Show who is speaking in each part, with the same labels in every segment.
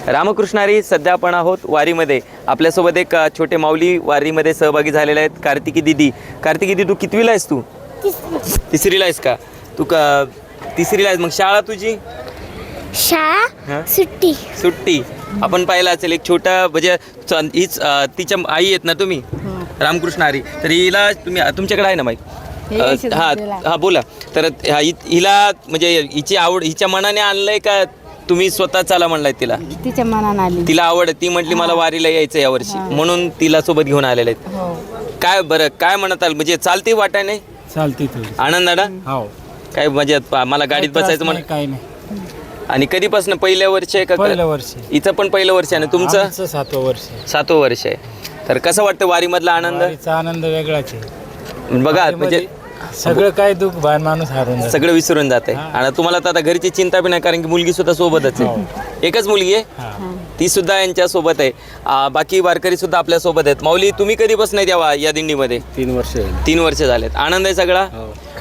Speaker 1: रामकृष्ण हरी. सध्या आपण आहोत वारीमध्ये. आपल्यासोबत एक छोटे माऊली वारीमध्ये सहभागी झालेले आहेत. कार्तिकी दिदी. कार्तिकी दिदी, तू कितवीला आहेस? तू तिसरीला आहेस का? तू तिसरीला आहेस. मग शाळा तुझी?
Speaker 2: शाळा सुट्टी.
Speaker 1: सुट्टी. आपण पाहिलं असेल एक छोटा म्हणजे हीच तिच्या आई आहेत ना तुम्ही? रामकृष्ण हरी. तर हिला तुम्ही तुमच्याकडे आहे ना माईक? हां बोला. तर हिला म्हणजे हिची आवड हिच्या मनाने आणलंय का तुम्ही स्वतः चाला म्हणलाय तिला?
Speaker 2: तिच्या मनाने आली.
Speaker 1: तिला आवड, ती म्हटली मला वारीला यायचं यावर्षी, म्हणून तिला सोबत घेऊन आलेले आहेत. काय बरं काय म्हणत आलं म्हणजे चालते वाटाने?
Speaker 3: चालते तू
Speaker 1: आनंदाडा?
Speaker 3: हो.
Speaker 1: काय म्हणजे मला गाडीत बसायचं म्हण.
Speaker 3: काही नाही.
Speaker 1: आणि कधीपासून पहिल्या वर्ष आहे का?
Speaker 3: पहिलं वर्ष.
Speaker 1: इथं पण पहिलं वर्ष आहे ना तुमचं?
Speaker 3: आमचं 7वं वर्ष.
Speaker 1: 7वं वर्ष आहे. तर कसं वाटतं वारीमधला आनंद?
Speaker 3: वारीचा आनंद वेगळाच आहे.
Speaker 1: बघा म्हणजे
Speaker 3: सगळं काय दुःख बाहेर माणूस हारून जातो.
Speaker 1: सगळं विसरून जाते. आणि तुम्हाला तर आता घरची चिंता बी नाही, कारण की मुलगी सुद्धा सोबतच आहे. एकच मुलगी आहे, ती सुद्धा यांच्या सोबत आहे. बाकी वारकरी सुद्धा आपल्या सोबत आहेत. माऊली, तुम्ही कधीपासून आहे तेव्हा या दिंडीमध्ये?
Speaker 3: 3 वर्ष.
Speaker 1: 3 वर्ष झालेत. आनंद आहे सगळा?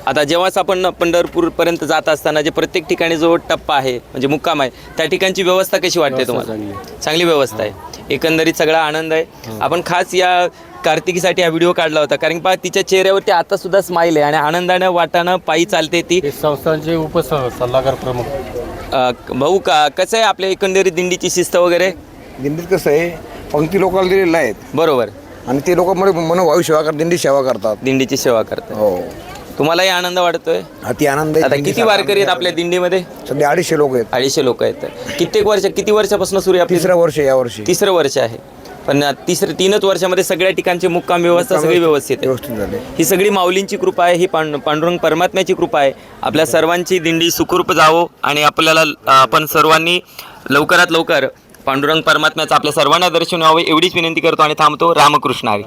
Speaker 1: आता जेव्हाच आपण पंढरपूरपर्यंत जात असताना जे प्रत्येक ठिकाणी जो टप्पा आहे म्हणजे मुक्काम आहे, त्या ठिकाणची व्यवस्था कशी वाटते तुम्हाला? चांगली व्यवस्था आहे. एकंदरीत सगळा आनंद आहे. आपण खास या कार्तिकीसाठी हा व्हिडिओ काढला होता, कारण पहा तिच्या चेहऱ्यावरती आता सुद्धा स्माईल आहे आणि आनंदानं वाटानं पायी चालते ती.
Speaker 3: संस्थांचे सल्लागार प्रमुख.
Speaker 1: भाऊ, कसं आहे आपल्या एकंदरीत दिंडीची शिस्त वगैरे?
Speaker 4: दिंडीत कसं आहे, पंक्ती लोकांना दिलेल्या आहेत
Speaker 1: बरोबर,
Speaker 4: आणि ते लोक मनोभावी सेवा करतात, दिंडी सेवा करतात.
Speaker 1: दिंडीची सेवा करतात.
Speaker 4: हो.
Speaker 1: तुम्हालाही आनंद वाटतोय?
Speaker 4: अति आनंद आहे.
Speaker 1: आता किती वारकरी आहेत आपल्या दिंडीमध्ये?
Speaker 4: सध्या 250 लोक आहेत.
Speaker 1: 250 लोक आहेत. किती वर्षापासून सुरू आहे आपली?
Speaker 4: 3रं वर्ष यावर्षी.
Speaker 1: 3रं वर्ष आहे. पण 3च वर्षामध्ये सगळ्या ठिकाणची मुक्काम व्यवस्था सगळी व्यवस्थित
Speaker 4: झाली.
Speaker 1: ही सगळी माऊलींची कृपा आहे, ही पांडुरंग परमात्म्याची कृपा आहे. आपल्या सर्वांची दिंडी सुखरूप जावो आणि आपल्याला आपण सर्वांनी लवकरात लवकर पांडुरंग परमात्म्याचं आपल्या सर्वांना दर्शन व्हावं एवढीच विनंती करतो आणि थांबतो. रामकृष्ण हरी.